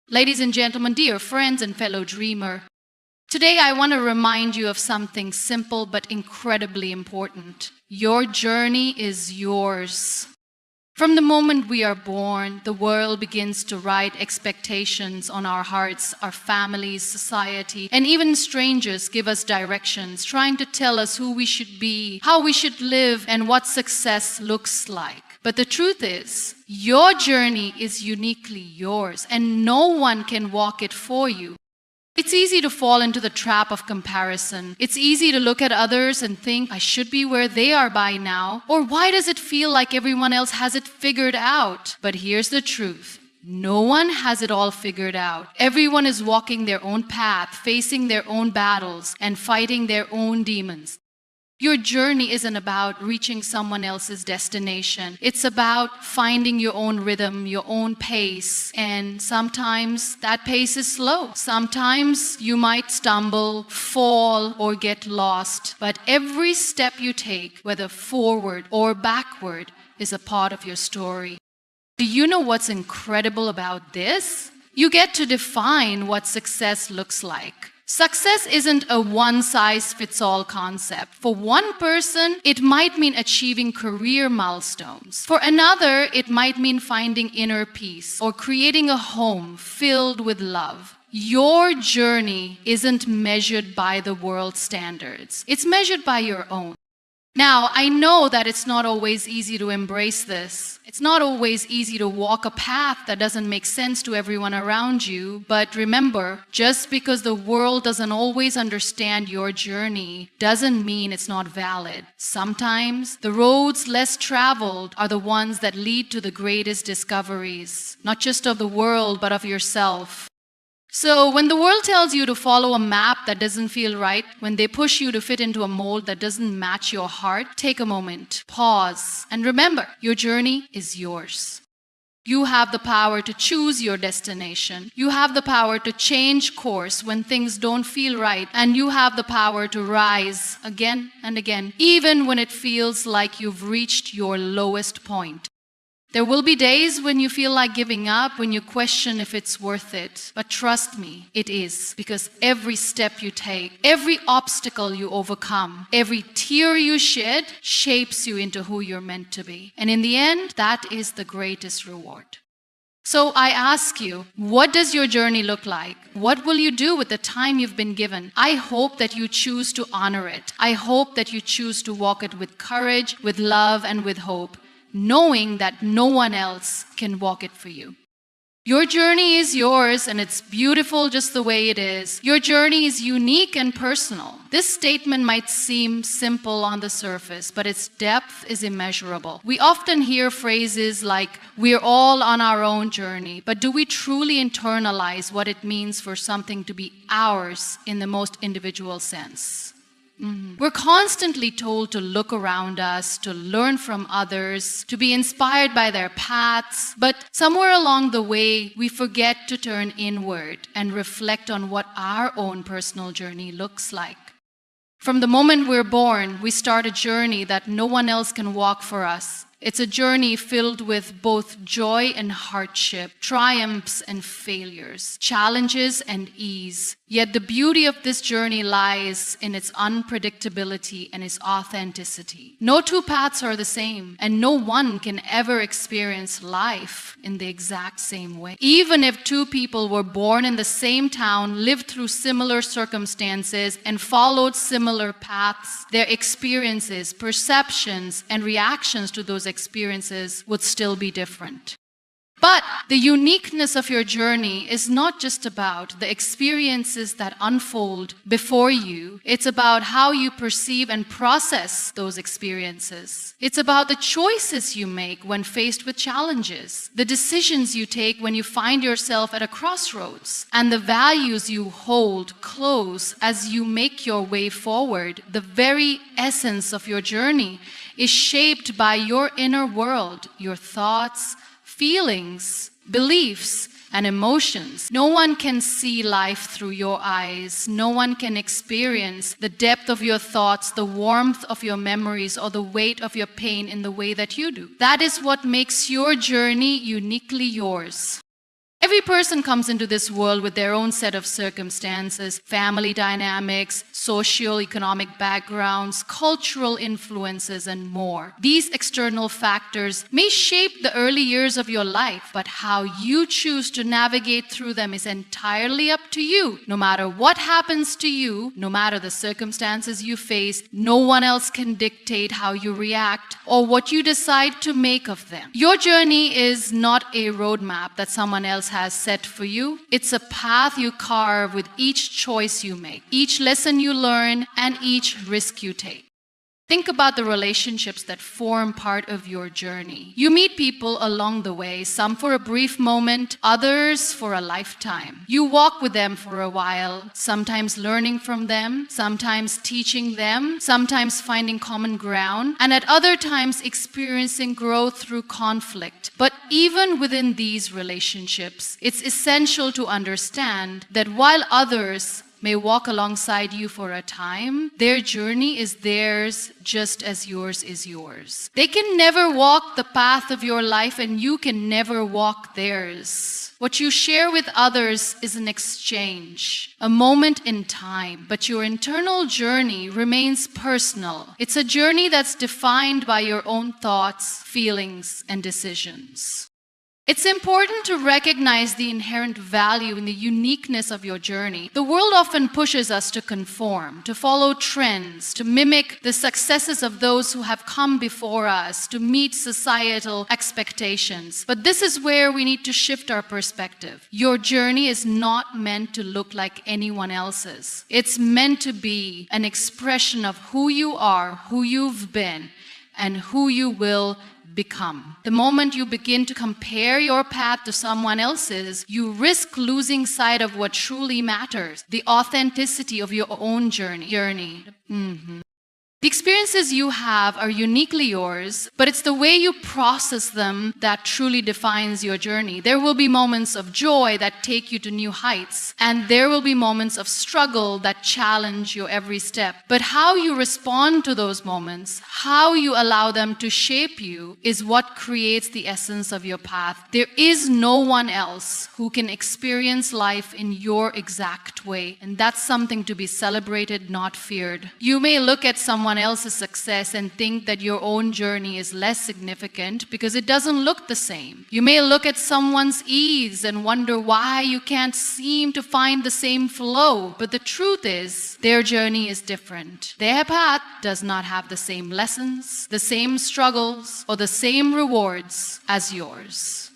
Ladies and gentlemen, dear friends and fellow dreamer, today I want to remind you of something simple but incredibly important. Your journey is yours. From the moment we are born, the world begins to write expectations on our hearts. Our families, society, and even strangers give us directions, trying to tell us who we should be, how we should live, and what success looks like. But the truth is, your journey is uniquely yours, and no one can walk it for you. It's easy to fall into the trap of comparison. It's easy to look at others and think, I should be where they are by now. Or why does it feel like everyone else has it figured out? But here's the truth. No one has it all figured out. Everyone is walking their own path, facing their own battles, and fighting their own demons. Your journey isn't about reaching someone else's destination. It's about finding your own rhythm, your own pace. And sometimes that pace is slow. Sometimes you might stumble, fall, or get lost. But every step you take, whether forward or backward, is a part of your story. Do you know what's incredible about this? You get to define what success looks like. Success isn't a one-size-fits-all concept. For one person, it might mean achieving career milestones. For another, it might mean finding inner peace or creating a home filled with love. Your journey isn't measured by the world's standards. It's measured by your own. Now, I know that it's not always easy to embrace this. It's not always easy to walk a path that doesn't make sense to everyone around you. But remember, just because the world doesn't always understand your journey doesn't mean it's not valid. Sometimes the roads less traveled are the ones that lead to the greatest discoveries, not just of the world, but of yourself. So when the world tells you to follow a map that doesn't feel right, when they push you to fit into a mold that doesn't match your heart, take a moment, pause, and remember, your journey is yours. You have the power to choose your destination. You have the power to change course when things don't feel right, and you have the power to rise again and again, even when it feels like you've reached your lowest point. There will be days when you feel like giving up, when you question if it's worth it. But trust me, it is. Because every step you take, every obstacle you overcome, every tear you shed shapes you into who you're meant to be. And in the end, that is the greatest reward. So I ask you, what does your journey look like? What will you do with the time you've been given? I hope that you choose to honor it. I hope that you choose to walk it with courage, with love, and with hope, knowing that no one else can walk it for you. Your journey is yours, and it's beautiful just the way it is. Your journey is unique and personal. This statement might seem simple on the surface, but its depth is immeasurable. We often hear phrases like, we're all on our own journey, but do we truly internalize what it means for something to be ours in the most individual sense? We're constantly told to look around us, to learn from others, to be inspired by their paths, but somewhere along the way, we forget to turn inward and reflect on what our own personal journey looks like. From the moment we're born, we start a journey that no one else can walk for us. It's a journey filled with both joy and hardship, triumphs and failures, challenges and ease. Yet the beauty of this journey lies in its unpredictability and its authenticity. No two paths are the same, and no one can ever experience life in the exact same way. Even if two people were born in the same town, lived through similar circumstances, and followed similar paths, their experiences, perceptions, and reactions to those experiences would still be different. But the uniqueness of your journey is not just about the experiences that unfold before you. It's about how you perceive and process those experiences. It's about the choices you make when faced with challenges, the decisions you take when you find yourself at a crossroads, and the values you hold close as you make your way forward. The very essence of your journey is shaped by your inner world, your thoughts, feelings, beliefs, and emotions. No one can see life through your eyes. No one can experience the depth of your thoughts, the warmth of your memories, or the weight of your pain in the way that you do. That is what makes your journey uniquely yours. Every person comes into this world with their own set of circumstances, family dynamics, socio-economic backgrounds, cultural influences, and more. These external factors may shape the early years of your life, but how you choose to navigate through them is entirely up to you. No matter what happens to you, no matter the circumstances you face, no one else can dictate how you react or what you decide to make of them. Your journey is not a roadmap that someone else has set for you. It's a path you carve with each choice you make, each lesson you learn, and each risk you take. Think about the relationships that form part of your journey. You meet people along the way, some for a brief moment, others for a lifetime. You walk with them for a while, sometimes learning from them, sometimes teaching them, sometimes finding common ground, and at other times experiencing growth through conflict. But even within these relationships, it's essential to understand that while others may walk alongside you for a time, their journey is theirs just as yours is yours. They can never walk the path of your life, and you can never walk theirs. What you share with others is an exchange, a moment in time, but your internal journey remains personal. It's a journey that's defined by your own thoughts, feelings, and decisions. It's important to recognize the inherent value in the uniqueness of your journey. The world often pushes us to conform, to follow trends, to mimic the successes of those who have come before us, to meet societal expectations. But this is where we need to shift our perspective. Your journey is not meant to look like anyone else's. It's meant to be an expression of who you are, who you've been, and who you will become. The moment you begin to compare your path to someone else's, you risk losing sight of what truly matters, the authenticity of your own journey. The experiences you have are uniquely yours, but it's the way you process them that truly defines your journey. There will be moments of joy that take you to new heights, and there will be moments of struggle that challenge your every step. But how you respond to those moments, how you allow them to shape you, is what creates the essence of your path. There is no one else who can experience life in your exact way, and that's something to be celebrated, not feared. You may look at someone else's success and think that your own journey is less significant because it doesn't look the same. You may look at someone's ease and wonder why you can't seem to find the same flow, but the truth is their journey is different. Their path does not have the same lessons, the same struggles, or the same rewards as yours.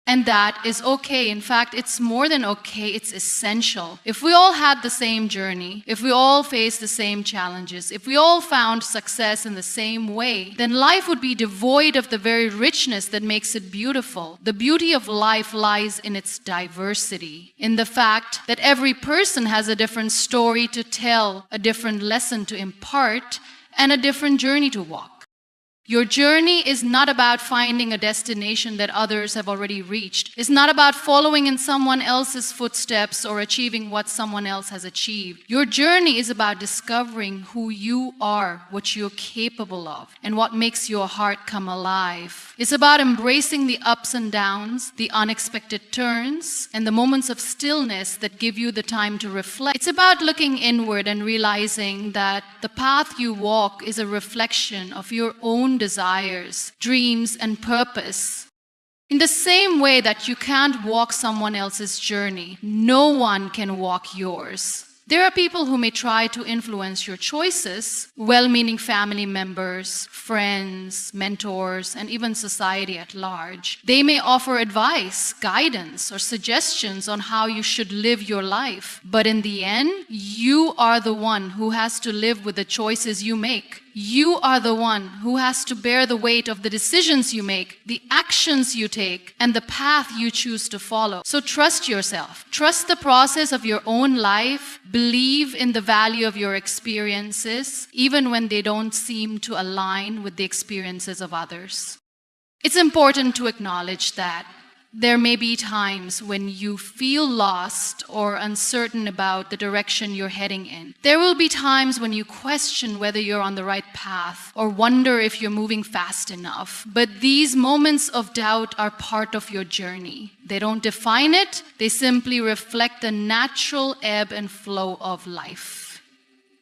And that is okay. In fact, it's more than okay, it's essential. If we all had the same journey, if we all faced the same challenges, if we all found success in the same way, then life would be devoid of the very richness that makes it beautiful. The beauty of life lies in its diversity, in the fact that every person has a different story to tell, a different lesson to impart, and a different journey to walk. Your journey is not about finding a destination that others have already reached. It's not about following in someone else's footsteps or achieving what someone else has achieved. Your journey is about discovering who you are, what you're capable of, and what makes your heart come alive. It's about embracing the ups and downs, the unexpected turns, and the moments of stillness that give you the time to reflect. It's about looking inward and realizing that the path you walk is a reflection of your own desires, dreams, and purpose. In the same way that you can't walk someone else's journey, no one can walk yours. There are people who may try to influence your choices, well-meaning family members, friends, mentors, and even society at large. They may offer advice, guidance, or suggestions on how you should live your life. But in the end, you are the one who has to live with the choices you make. You are the one who has to bear the weight of the decisions you make, the actions you take, and the path you choose to follow. So trust yourself. Trust the process of your own life. Believe in the value of your experiences, even when they don't seem to align with the experiences of others. It's important to acknowledge that There may be times when you feel lost or uncertain about the direction you're heading in. There will be times when you question whether you're on the right path or wonder if you're moving fast enough. But these moments of doubt are part of your journey. They don't define it, they simply reflect the natural ebb and flow of life.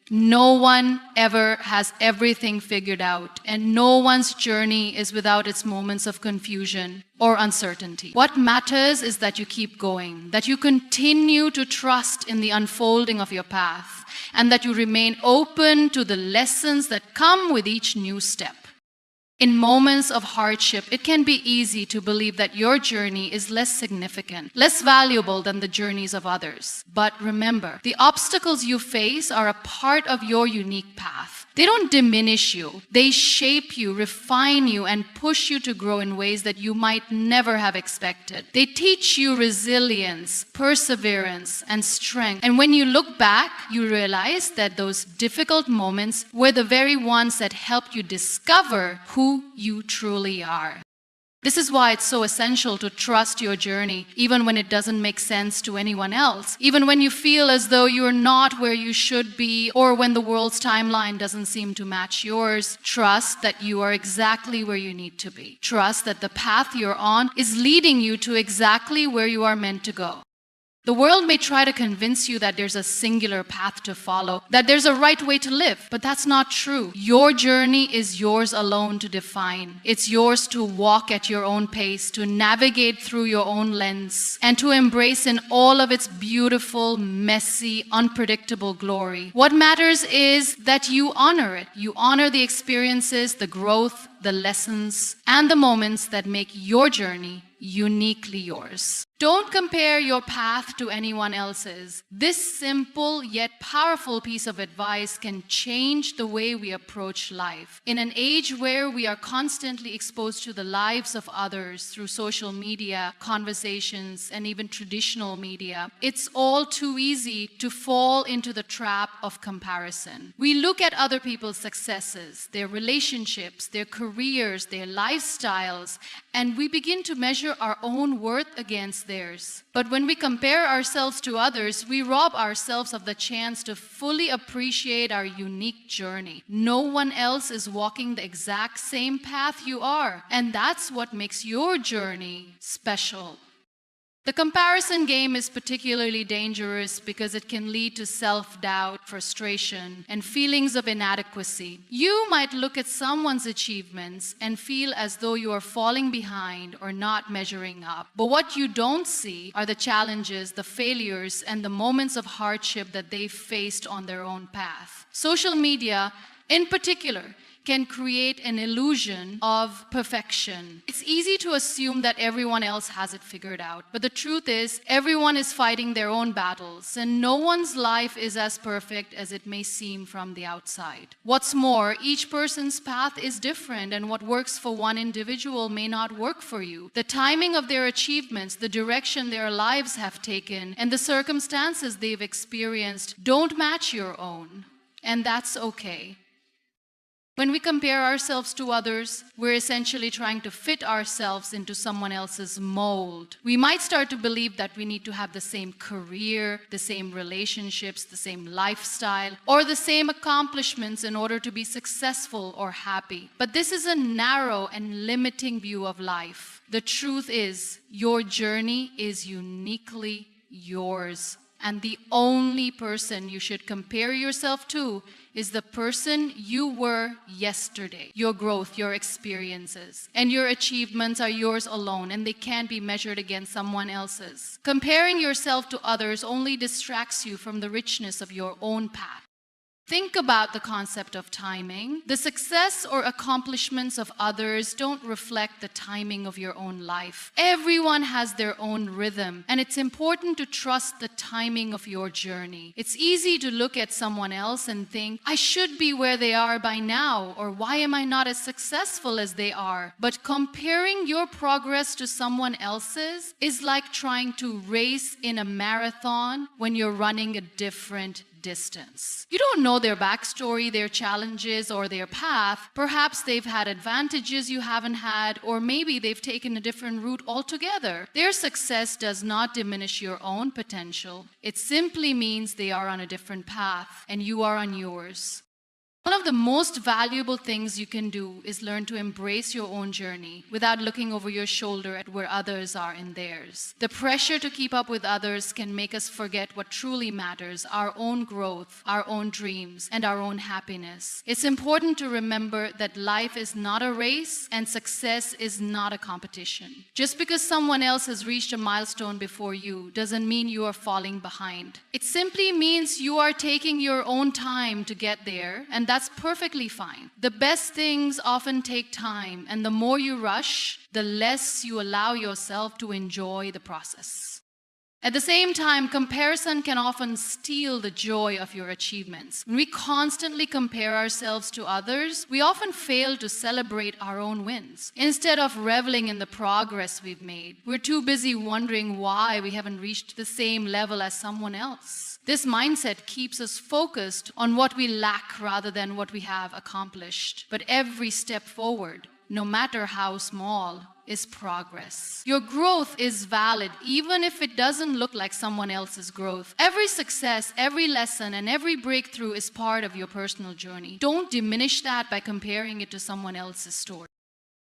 No one ever has everything figured out, and no one's journey is without its moments of confusion or uncertainty. What matters is that you keep going, that you continue to trust in the unfolding of your path, and that you remain open to the lessons that come with each new step. In moments of hardship, it can be easy to believe that your journey is less significant, less valuable than the journeys of others. But remember, the obstacles you face are a part of your unique path. They don't diminish you. They shape you, refine you, and push you to grow in ways that you might never have expected. They teach you resilience, perseverance, and strength. And when you look back, you realize that those difficult moments were the very ones that helped you discover who you truly are. This is why it's so essential to trust your journey, even when it doesn't make sense to anyone else, even when you feel as though you're not where you should be, or when the world's timeline doesn't seem to match yours. Trust that you are exactly where you need to be. Trust that the path you're on is leading you to exactly where you are meant to go. The world may try to convince you that there's a singular path to follow, that there's a right way to live, but that's not true. Your journey is yours alone to define. It's yours to walk at your own pace, to navigate through your own lens, and to embrace in all of its beautiful, messy, unpredictable glory. What matters is that you honor it. You honor the experiences, the growth, the lessons, and the moments that make your journey uniquely yours. Don't compare your path to anyone else's. This simple yet powerful piece of advice can change the way we approach life. In an age where we are constantly exposed to the lives of others through social media, conversations, and even traditional media, it's all too easy to fall into the trap of comparison. We look at other people's successes, their relationships, their careers, their lifestyles, and we begin to measure our own worth against theirs. But when we compare ourselves to others, we rob ourselves of the chance to fully appreciate our unique journey. No one else is walking the exact same path you are, and that's what makes your journey special. The comparison game is particularly dangerous because it can lead to self-doubt, frustration, and feelings of inadequacy. You might look at someone's achievements and feel as though you are falling behind or not measuring up. But what you don't see are the challenges, the failures, and the moments of hardship that they faced on their own path. Social media, in particular, can create an illusion of perfection. It's easy to assume that everyone else has it figured out, but the truth is, everyone is fighting their own battles, and no one's life is as perfect as it may seem from the outside. What's more, each person's path is different, and what works for one individual may not work for you. The timing of their achievements, the direction their lives have taken, and the circumstances they've experienced don't match your own, and that's okay. When we compare ourselves to others, we're essentially trying to fit ourselves into someone else's mold. We might start to believe that we need to have the same career, the same relationships, the same lifestyle, or the same accomplishments in order to be successful or happy. But this is a narrow and limiting view of life. The truth is, your journey is uniquely yours. And the only person you should compare yourself to is the person you were yesterday. Your growth, your experiences, and your achievements are yours alone, and they can't be measured against someone else's. Comparing yourself to others only distracts you from the richness of your own path. Think about the concept of timing. The success or accomplishments of others don't reflect the timing of your own life. Everyone has their own rhythm, and it's important to trust the timing of your journey. It's easy to look at someone else and think, I should be where they are by now, or why am I not as successful as they are? But comparing your progress to someone else's is like trying to race in a marathon when you're running a different distance. You don't know their backstory, their challenges, or their path. Perhaps they've had advantages you haven't had, or maybe they've taken a different route altogether. Their success does not diminish your own potential. It simply means they are on a different path, and you are on yours. One of the most valuable things you can do is learn to embrace your own journey without looking over your shoulder at where others are in theirs. The pressure to keep up with others can make us forget what truly matters, our own growth, our own dreams, and our own happiness. It's important to remember that life is not a race and success is not a competition. Just because someone else has reached a milestone before you doesn't mean you are falling behind. It simply means you are taking your own time to get there, and that's perfectly fine. The best things often take time, and the more you rush, the less you allow yourself to enjoy the process. At the same time, comparison can often steal the joy of your achievements. When we constantly compare ourselves to others, we often fail to celebrate our own wins. Instead of reveling in the progress we've made, we're too busy wondering why we haven't reached the same level as someone else. This mindset keeps us focused on what we lack rather than what we have accomplished. But every step forward, no matter how small, is progress. Your growth is valid even if it doesn't look like someone else's growth. Every success, every lesson, and every breakthrough is part of your personal journey. Don't diminish that by comparing it to someone else's story.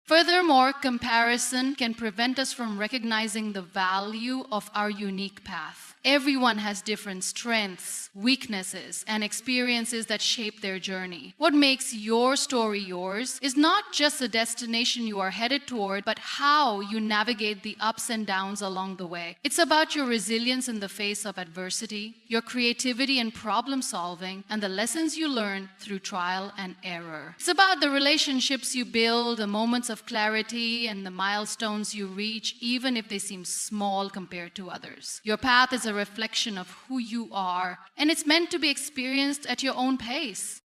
Furthermore, comparison can prevent us from recognizing the value of our unique path. Everyone has different strengths, weaknesses, and experiences that shape their journey. What makes your story yours is not just the destination you are headed toward, but how you navigate the ups and downs along the way. It's about your resilience in the face of adversity, your creativity and problem solving, and the lessons you learn through trial and error. It's about the relationships you build, the moments of clarity, and the milestones you reach, even if they seem small compared to others. Your path is a reflection of who you are, and it's meant to be experienced at your own pace.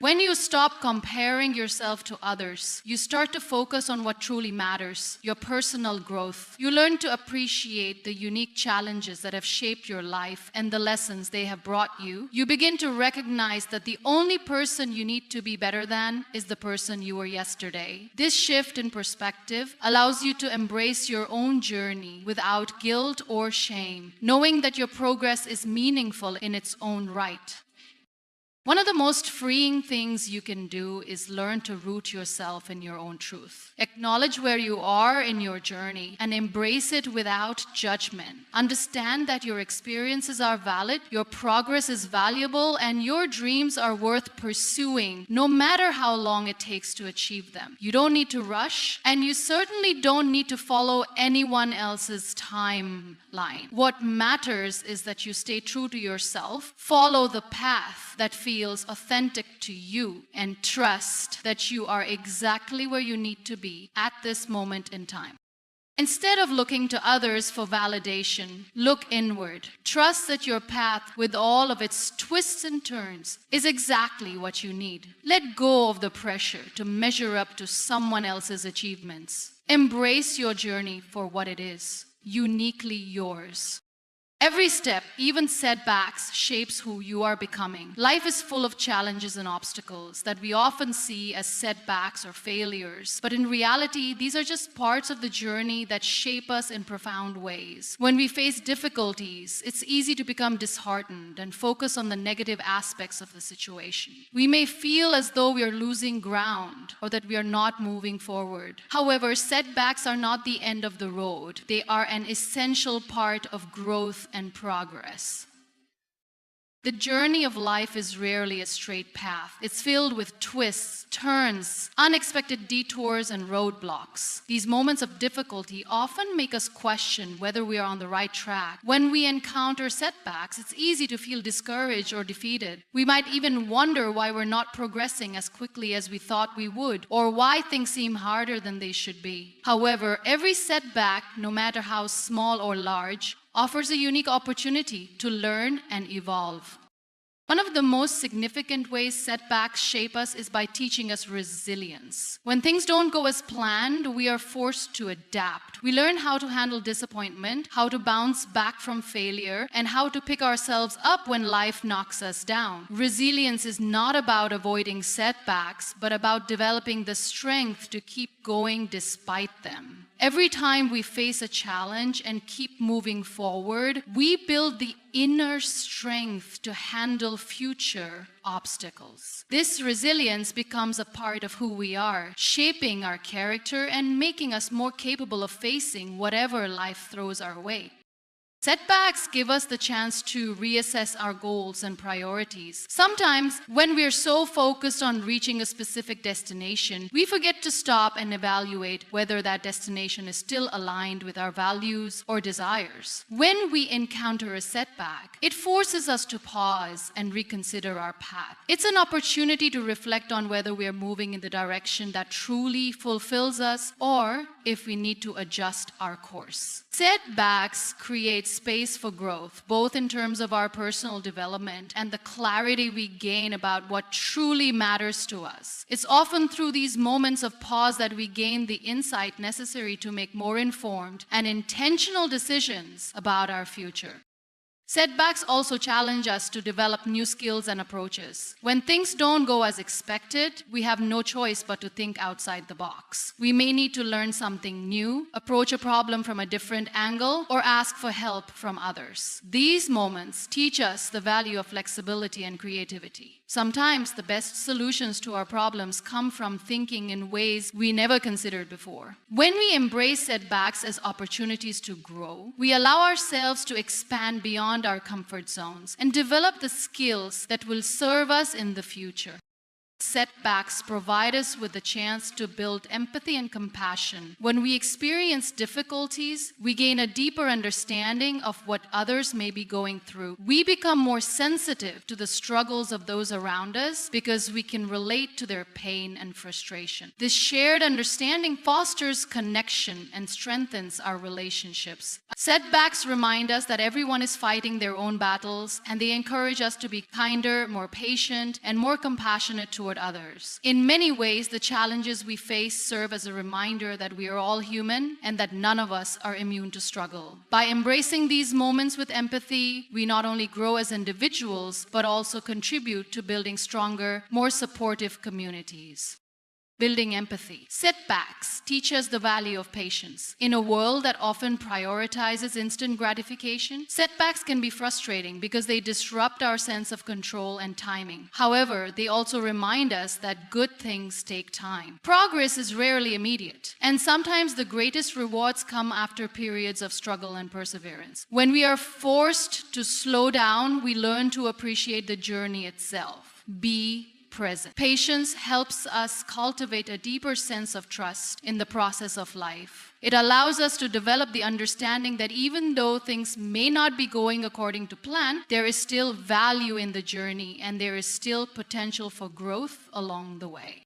When you stop comparing yourself to others, you start to focus on what truly matters, your personal growth. You learn to appreciate the unique challenges that have shaped your life and the lessons they have brought you. You begin to recognize that the only person you need to be better than is the person you were yesterday. This shift in perspective allows you to embrace your own journey without guilt or shame, knowing that your progress is meaningful in its own right. One of the most freeing things you can do is learn to root yourself in your own truth. Acknowledge where you are in your journey and embrace it without judgment. Understand that your experiences are valid, your progress is valuable, and your dreams are worth pursuing, no matter how long it takes to achieve them. You don't need to rush, and you certainly don't need to follow anyone else's timeline. What matters is that you stay true to yourself, follow the path that feels authentic to you, and trust that you are exactly where you need to be at this moment in time. Instead of looking to others for validation, look inward. Trust that your path, with all of its twists and turns, is exactly what you need. Let go of the pressure to measure up to someone else's achievements. Embrace your journey for what it is, uniquely yours. Every step, even setbacks, shapes who you are becoming. Life is full of challenges and obstacles that we often see as setbacks or failures. But in reality, these are just parts of the journey that shape us in profound ways. When we face difficulties, it's easy to become disheartened and focus on the negative aspects of the situation. We may feel as though we are losing ground or that we are not moving forward. However, setbacks are not the end of the road. They are an essential part of growth and progress. The journey of life is rarely a straight path. It's filled with twists, turns, unexpected detours, and roadblocks. These moments of difficulty often make us question whether we are on the right track. When we encounter setbacks, it's easy to feel discouraged or defeated. We might even wonder why we're not progressing as quickly as we thought we would, or why things seem harder than they should be. However, every setback, no matter how small or large, offers a unique opportunity to learn and evolve. One of the most significant ways setbacks shape us is by teaching us resilience. When things don't go as planned, we are forced to adapt. We learn how to handle disappointment, how to bounce back from failure, and how to pick ourselves up when life knocks us down. Resilience is not about avoiding setbacks, but about developing the strength to keep going despite them. Every time we face a challenge and keep moving forward, we build the inner strength to handle future obstacles. This resilience becomes a part of who we are, shaping our character and making us more capable of facing whatever life throws our way. Setbacks give us the chance to reassess our goals and priorities. Sometimes, when we're so focused on reaching a specific destination, we forget to stop and evaluate whether that destination is still aligned with our values or desires. When we encounter a setback, it forces us to pause and reconsider our path. It's an opportunity to reflect on whether we are moving in the direction that truly fulfills us or if we need to adjust our course. Setbacks create space for growth, both in terms of our personal development and the clarity we gain about what truly matters to us. It's often through these moments of pause that we gain the insight necessary to make more informed and intentional decisions about our future. Setbacks also challenge us to develop new skills and approaches. When things don't go as expected, we have no choice but to think outside the box. We may need to learn something new, approach a problem from a different angle, or ask for help from others. These moments teach us the value of flexibility and creativity. Sometimes the best solutions to our problems come from thinking in ways we never considered before. When we embrace setbacks as opportunities to grow, we allow ourselves to expand beyond our comfort zones and develop the skills that will serve us in the future. Setbacks provide us with the chance to build empathy and compassion. When we experience difficulties, we gain a deeper understanding of what others may be going through. We become more sensitive to the struggles of those around us because we can relate to their pain and frustration. This shared understanding fosters connection and strengthens our relationships. Setbacks remind us that everyone is fighting their own battles, and they encourage us to be kinder, more patient, and more compassionate toward others. In many ways, the challenges we face serve as a reminder that we are all human and that none of us are immune to struggle. By embracing these moments with empathy, we not only grow as individuals, but also contribute to building stronger, more supportive communities. Building empathy. Setbacks teach us the value of patience. In a world that often prioritizes instant gratification, setbacks can be frustrating because they disrupt our sense of control and timing. However, they also remind us that good things take time. Progress is rarely immediate, and sometimes the greatest rewards come after periods of struggle and perseverance. When we are forced to slow down, we learn to appreciate the journey itself. Be present. Patience helps us cultivate a deeper sense of trust in the process of life. It allows us to develop the understanding that even though things may not be going according to plan, there is still value in the journey and there is still potential for growth along the way.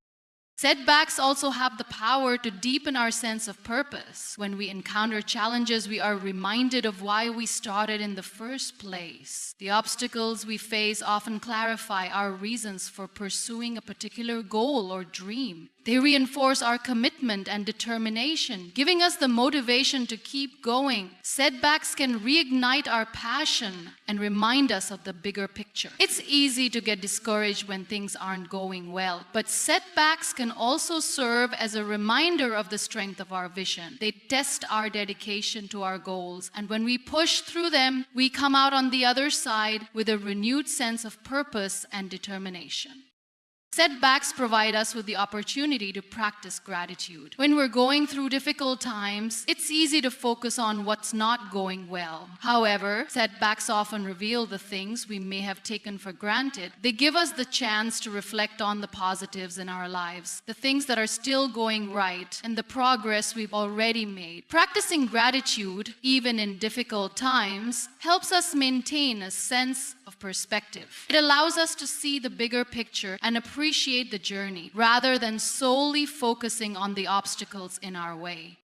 Setbacks also have the power to deepen our sense of purpose. When we encounter challenges, we are reminded of why we started in the first place. The obstacles we face often clarify our reasons for pursuing a particular goal or dream. They reinforce our commitment and determination, giving us the motivation to keep going. Setbacks can reignite our passion and remind us of the bigger picture. It's easy to get discouraged when things aren't going well, but setbacks can also serve as a reminder of the strength of our vision. They test our dedication to our goals, and when we push through them, we come out on the other side with a renewed sense of purpose and determination. Setbacks provide us with the opportunity to practice gratitude. When we're going through difficult times, it's easy to focus on what's not going well. However, setbacks often reveal the things we may have taken for granted. They give us the chance to reflect on the positives in our lives, the things that are still going right, and the progress we've already made. Practicing gratitude, even in difficult times, helps us maintain a sense of perspective. It allows us to see the bigger picture and appreciate the journey rather than solely focusing on the obstacles in our way.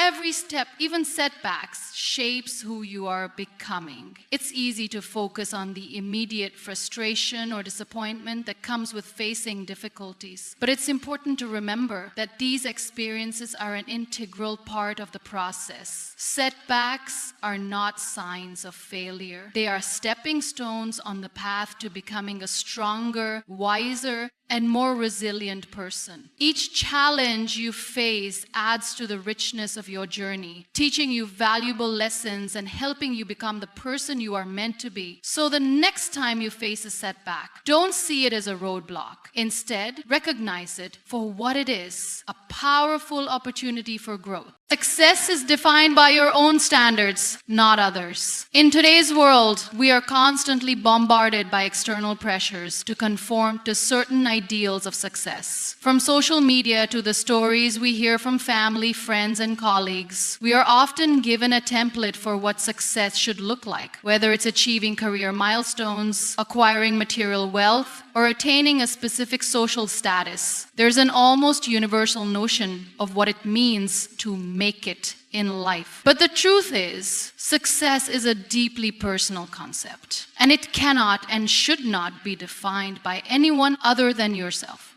Every step, even setbacks, shapes who you are becoming. It's easy to focus on the immediate frustration or disappointment that comes with facing difficulties. But it's important to remember that these experiences are an integral part of the process. Setbacks are not signs of failure. They are stepping stones on the path to becoming a stronger, wiser, and more resilient person. Each challenge you face adds to the richness of your journey, teaching you valuable lessons and helping you become the person you are meant to be. So the next time you face a setback, don't see it as a roadblock. Instead, recognize it for what it is, a powerful opportunity for growth. Success is defined by your own standards, not others. In today's world, we are constantly bombarded by external pressures to conform to certain ideals of success. From social media to the stories we hear from family, friends, and colleagues, we are often given a template for what success should look like, whether it's achieving career milestones, acquiring material wealth, or attaining a specific social status. There's an almost universal notion of what it means to make it in life. But the truth is, success is a deeply personal concept, and it cannot and should not be defined by anyone other than yourself.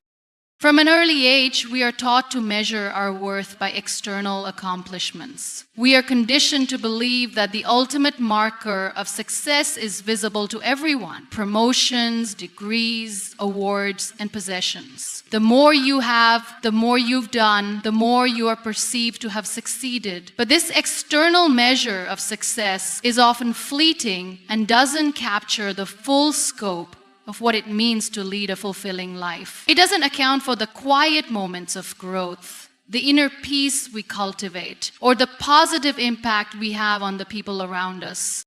From an early age, we are taught to measure our worth by external accomplishments. We are conditioned to believe that the ultimate marker of success is visible to everyone: promotions, degrees, awards, and possessions. The more you have, the more you've done, the more you are perceived to have succeeded. But this external measure of success is often fleeting and doesn't capture the full scope of what it means to lead a fulfilling life. It doesn't account for the quiet moments of growth, the inner peace we cultivate, or the positive impact we have on the people around us.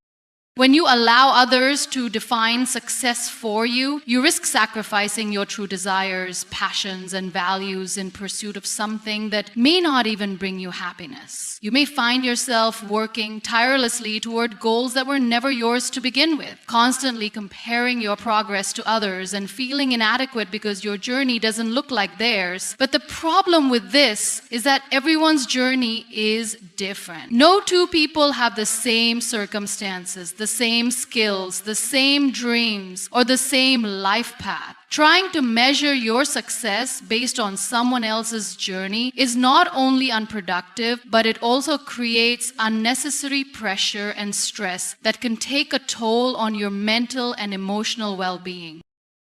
When you allow others to define success for you, you risk sacrificing your true desires, passions, and values in pursuit of something that may not even bring you happiness. You may find yourself working tirelessly toward goals that were never yours to begin with, constantly comparing your progress to others and feeling inadequate because your journey doesn't look like theirs. But the problem with this is that everyone's journey is different. No two people have the same circumstances, the same skills, the same dreams, or the same life path. Trying to measure your success based on someone else's journey is not only unproductive, but it also creates unnecessary pressure and stress that can take a toll on your mental and emotional well-being.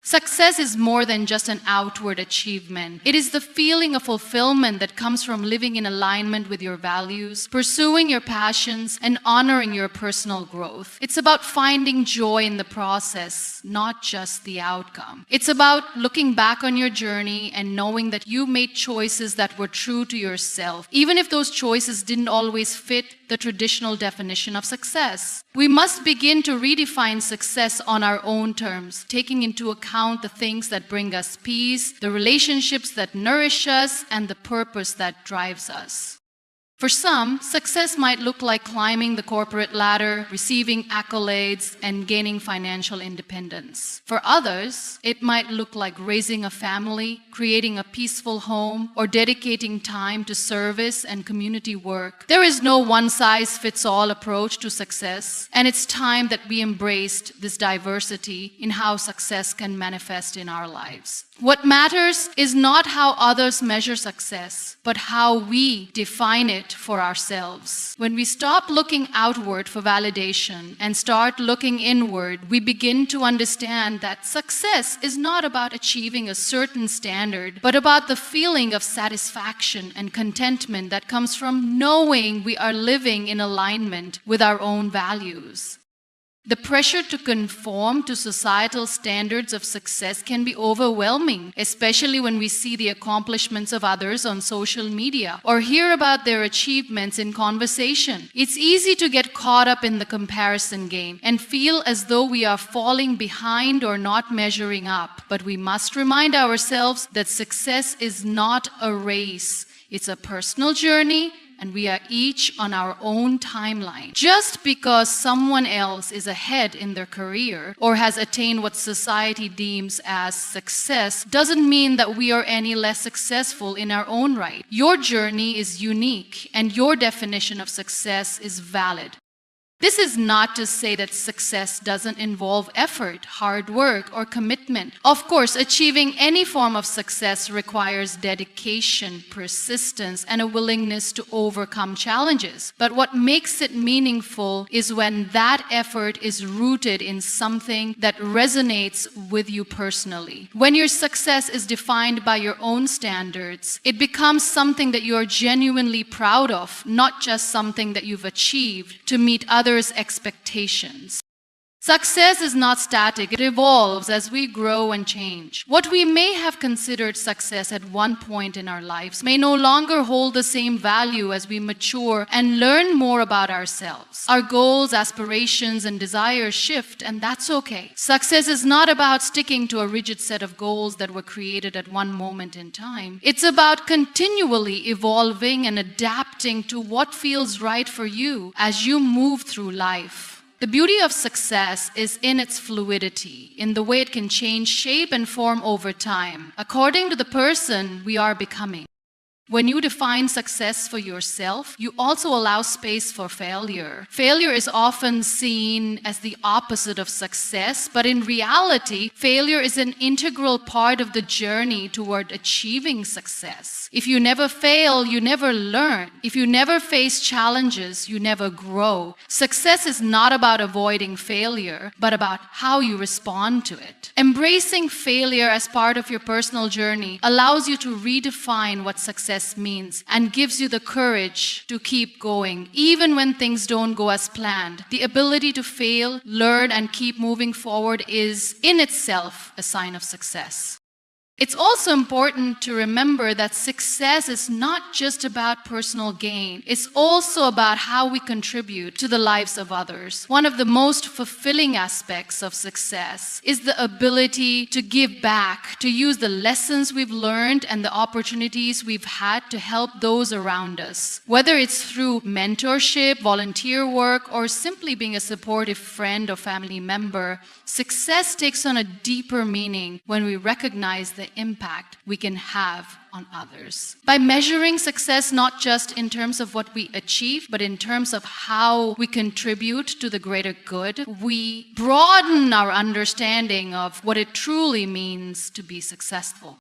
Success is more than just an outward achievement. It is the feeling of fulfillment that comes from living in alignment with your values, pursuing your passions, and honoring your personal growth. It's about finding joy in the process, not just the outcome. It's about looking back on your journey and knowing that you made choices that were true to yourself, even if those choices didn't always fit the traditional definition of success. We must begin to redefine success on our own terms, taking into account the things that bring us peace, the relationships that nourish us, and the purpose that drives us. For some, success might look like climbing the corporate ladder, receiving accolades, and gaining financial independence. For others, it might look like raising a family, creating a peaceful home, or dedicating time to service and community work. There is no one-size-fits-all approach to success, and it's time that we embraced this diversity in how success can manifest in our lives. What matters is not how others measure success, but how we define it for ourselves. When we stop looking outward for validation and start looking inward, we begin to understand that success is not about achieving a certain standard, but about the feeling of satisfaction and contentment that comes from knowing we are living in alignment with our own values. The pressure to conform to societal standards of success can be overwhelming, especially when we see the accomplishments of others on social media or hear about their achievements in conversation. It's easy to get caught up in the comparison game and feel as though we are falling behind or not measuring up. But we must remind ourselves that success is not a race. It's a personal journey and we are each on our own timeline. Just because someone else is ahead in their career or has attained what society deems as success doesn't mean that we are any less successful in our own right. Your journey is unique, and your definition of success is valid. This is not to say that success doesn't involve effort, hard work, or commitment. Of course, achieving any form of success requires dedication, persistence, and a willingness to overcome challenges. But what makes it meaningful is when that effort is rooted in something that resonates with you personally. When your success is defined by your own standards, it becomes something that you are genuinely proud of, not just something that you've achieved to meet others' expectations. Success is not static. It evolves as we grow and change. What we may have considered success at one point in our lives may no longer hold the same value as we mature and learn more about ourselves. Our goals, aspirations, and desires shift, and that's okay. Success is not about sticking to a rigid set of goals that were created at one moment in time. It's about continually evolving and adapting to what feels right for you as you move through life. The beauty of success is in its fluidity, in the way it can change shape and form over time, according to the person we are becoming. When you define success for yourself, you also allow space for failure. Failure is often seen as the opposite of success, but in reality, failure is an integral part of the journey toward achieving success. If you never fail, you never learn. If you never face challenges, you never grow. Success is not about avoiding failure, but about how you respond to it. Embracing failure as part of your personal journey allows you to redefine what success means and gives you the courage to keep going, even when things don't go as planned. The ability to fail, learn, and keep moving forward is in itself a sign of success. It's also important to remember that success is not just about personal gain. It's also about how we contribute to the lives of others. One of the most fulfilling aspects of success is the ability to give back, to use the lessons we've learned and the opportunities we've had to help those around us. Whether it's through mentorship, volunteer work, or simply being a supportive friend or family member, success takes on a deeper meaning when we recognize the impact we can have on others. By measuring success not just in terms of what we achieve, but in terms of how we contribute to the greater good, we broaden our understanding of what it truly means to be successful.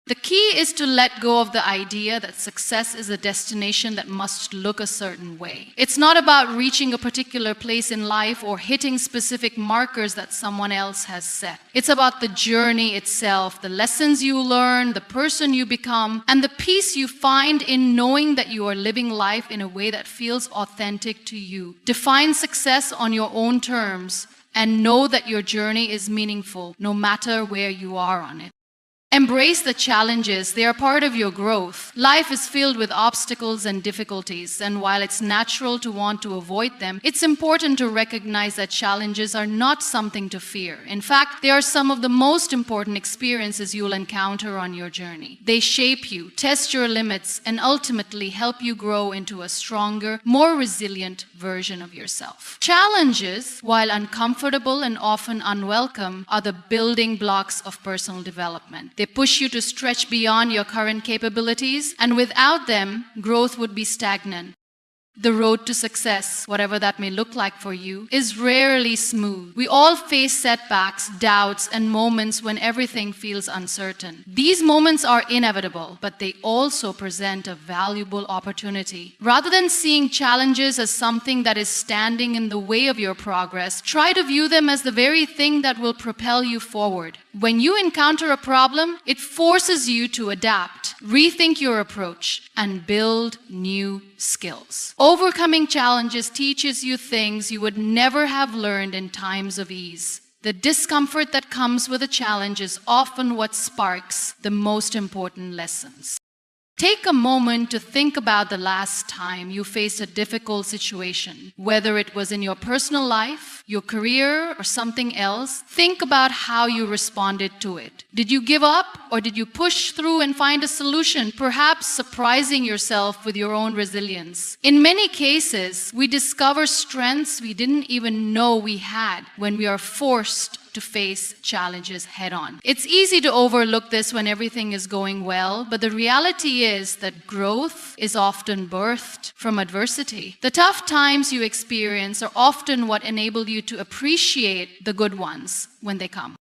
The key is to let go of the idea that success is a destination that must look a certain way. It's not about reaching a particular place in life or hitting specific markers that someone else has set. It's about the journey itself, the lessons you learn, the person you become, and the peace you find in knowing that you are living life in a way that feels authentic to you. Define success on your own terms and know that your journey is meaningful no matter where you are on it. Embrace the challenges. They are part of your growth. Life is filled with obstacles and difficulties, and while it's natural to want to avoid them, it's important to recognize that challenges are not something to fear. In fact, they are some of the most important experiences you'll encounter on your journey. They shape you, test your limits, and ultimately help you grow into a stronger, more resilient version of yourself. Challenges, while uncomfortable and often unwelcome, are the building blocks of personal development. They push you to stretch beyond your current capabilities, and without them, growth would be stagnant. The road to success, whatever that may look like for you, is rarely smooth. We all face setbacks, doubts, and moments when everything feels uncertain. These moments are inevitable, but they also present a valuable opportunity. Rather than seeing challenges as something that is standing in the way of your progress, try to view them as the very thing that will propel you forward. When you encounter a problem, it forces you to adapt, rethink your approach, and build new skills. Overcoming challenges teaches you things you would never have learned in times of ease. The discomfort that comes with a challenge is often what sparks the most important lessons. Take a moment to think about the last time you faced a difficult situation, whether it was in your personal life, your career, or something else, think about how you responded to it. Did you give up, or did you push through and find a solution, perhaps surprising yourself with your own resilience? In many cases, we discover strengths we didn't even know we had when we are forced to face challenges head on. It's easy to overlook this when everything is going well, but the reality is that growth is often birthed from adversity. The tough times you experience are often what enable you to appreciate the good ones when they come.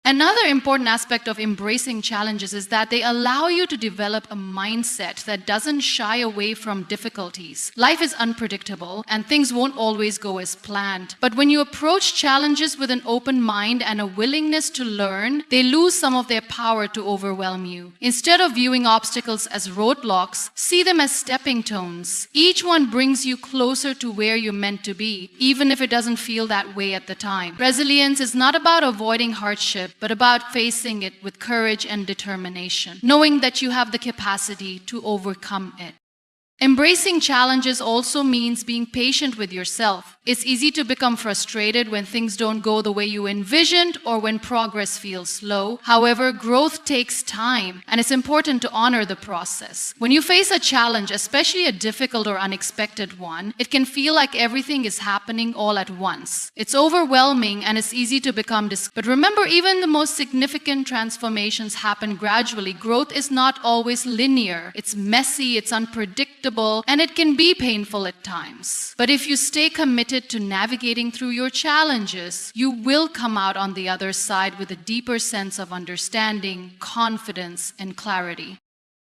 Another important aspect of embracing challenges is that they allow you to develop a mindset that doesn't shy away from difficulties. Life is unpredictable and things won't always go as planned. But when you approach challenges with an open mind and a willingness to learn, they lose some of their power to overwhelm you. Instead of viewing obstacles as roadblocks, see them as stepping stones. Each one brings you closer to where you're meant to be, even if it doesn't feel that way at the time. Resilience is not about avoiding hardship, but about facing it with courage and determination, knowing that you have the capacity to overcome it. Embracing challenges also means being patient with yourself. It's easy to become frustrated when things don't go the way you envisioned or when progress feels slow. However, growth takes time, and it's important to honor the process. When you face a challenge, especially a difficult or unexpected one, it can feel like everything is happening all at once. It's overwhelming and it's easy to become discouraged. But remember, even the most significant transformations happen gradually. Growth is not always linear. It's messy, it's unpredictable, and it can be painful at times. But if you stay committed to navigating through your challenges, you will come out on the other side with a deeper sense of understanding, confidence, and clarity.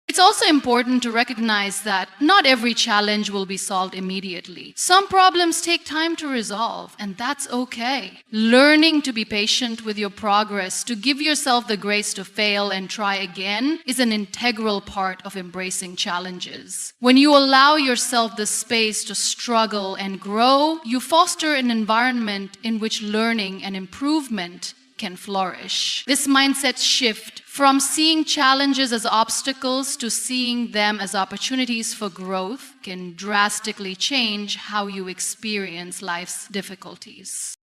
It's also important to recognize that not every challenge will be solved immediately. Some problems take time to resolve, and that's okay. Learning to be patient with your progress, to give yourself the grace to fail and try again, is an integral part of embracing challenges. When you allow yourself the space to struggle and grow, you foster an environment in which learning and improvement can flourish. This mindset shift from seeing challenges as obstacles to seeing them as opportunities for growth can drastically change how you experience life's difficulties.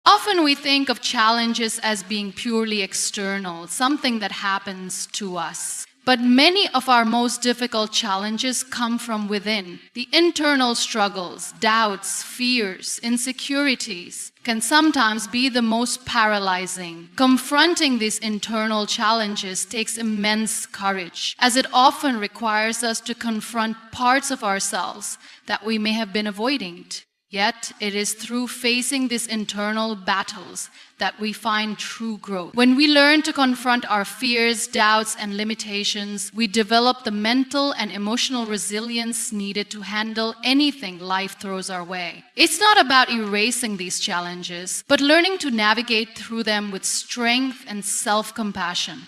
Often we think of challenges as being purely external, something that happens to us. But many of our most difficult challenges come from within. The internal struggles, doubts, fears, insecurities can sometimes be the most paralyzing. Confronting these internal challenges takes immense courage, as it often requires us to confront parts of ourselves that we may have been avoiding. Yet, it is through facing these internal battles that we find true growth. When we learn to confront our fears, doubts, and limitations, we develop the mental and emotional resilience needed to handle anything life throws our way. It's not about erasing these challenges, but learning to navigate through them with strength and self-compassion.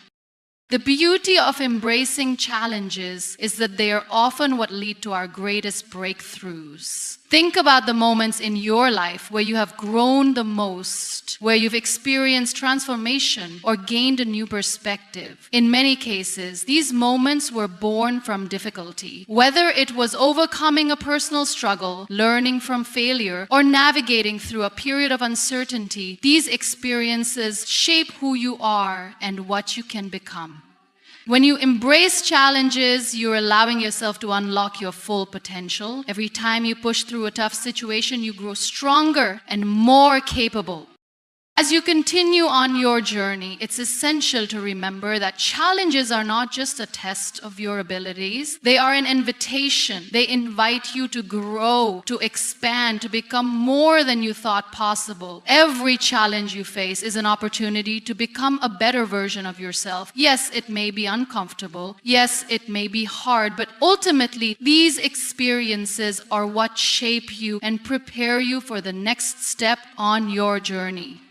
The beauty of embracing challenges is that they are often what lead to our greatest breakthroughs. Think about the moments in your life where you have grown the most, where you've experienced transformation or gained a new perspective. In many cases, these moments were born from difficulty. Whether it was overcoming a personal struggle, learning from failure, or navigating through a period of uncertainty, these experiences shape who you are and what you can become. When you embrace challenges, you're allowing yourself to unlock your full potential. Every time you push through a tough situation, you grow stronger and more capable. As you continue on your journey, it's essential to remember that challenges are not just a test of your abilities. They are an invitation. They invite you to grow, to expand, to become more than you thought possible. Every challenge you face is an opportunity to become a better version of yourself. Yes, it may be uncomfortable. Yes, it may be hard, but ultimately, these experiences are what shape you and prepare you for the next step on your journey.